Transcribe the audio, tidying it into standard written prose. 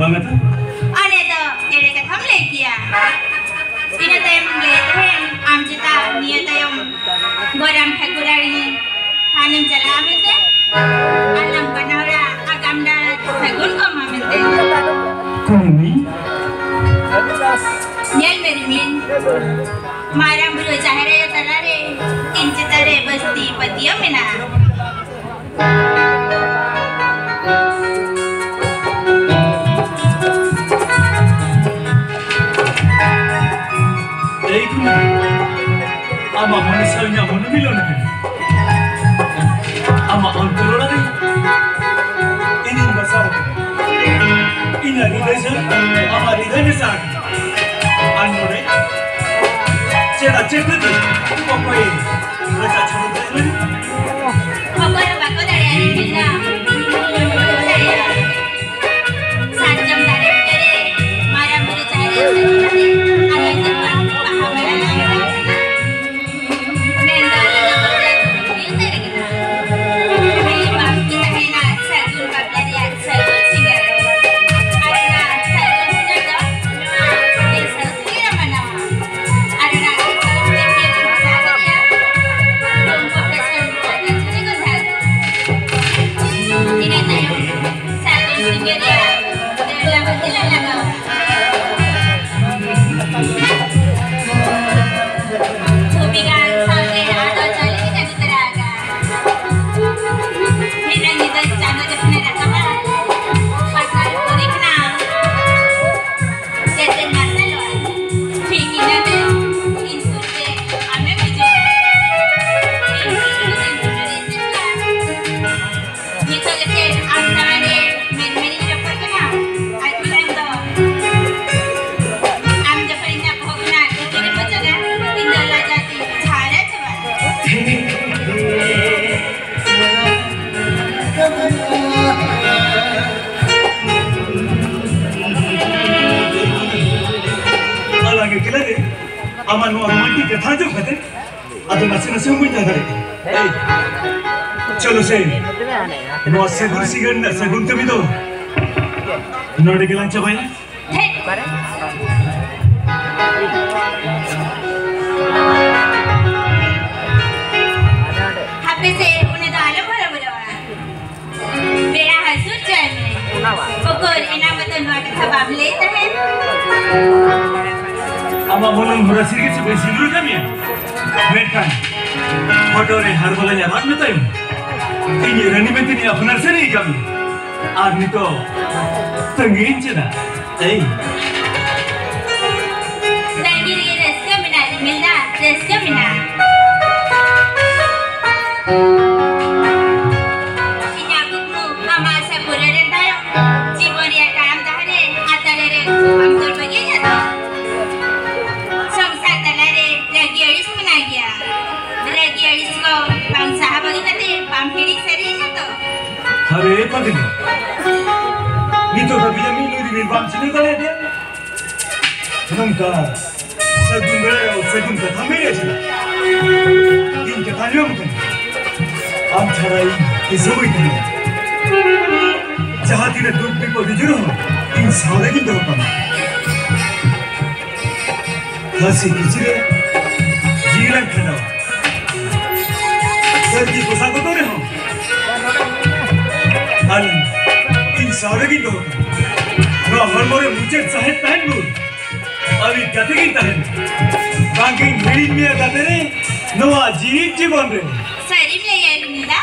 banget. Ane to ere ka tham le kiya. Ine tem le them am jita niya tayong goram phagurari thanim jala mente. Alam banawra agamda phagun ko mamente. Kuni? Nyal meri min. Maram bro jahare talare inchitare basti patiya mena. Ama manusianya mana bilang ni? Ama angkor lagi. Ini besar. Ini ada desa. Ama ada desa. Anu ni. Cera cera tu. Apa ini? Rasa cera tu. Apa yang bagus dari hari ini? Sajam dari hari. Maram beri cahaya sendiri. Anak cepat pahamlah. Aman mandi kata jo kate, adu nasi umur jaga deh. Chalo say, no segun sigan na segun kami do. Norde kelang capai na? Happy say, unne dah alam bara bara. Bera hasut cai me. Pokor enam betul nuat khabab leta hai. Ama bolang berhasil ke sebagai sindur kami ya, mereka, motornya harbolanya nyaman betul. Ini rani betul ni apa nasi kami, arni to tenggin cina, Lagi ni reska mina, milda reska mina. Ini aku tu mama sepuluh rentai, jiwa dia karam dah ni, atas ni ambil bagi je. Isko bangsa apa kita tu pampiri serinya tu. Hari apa ni? Ni tu tapi yang ini di bangsa ni tak ada. Nampak segun beraya, segun kata mere cina. Ini kata dia bukan. Am carai isoi tu. Jahat ini duk di podi juru. Ini sahaja kita bukan. Kasih kicire, jiran kena. Sergi posa ko tore ho. Alan, in saare ki do. No harmore mujhe sahet tahen bu. Abi gati ki tahen. Banking mirin me gate re. No ajib jibon re. Sarim le yayi nida.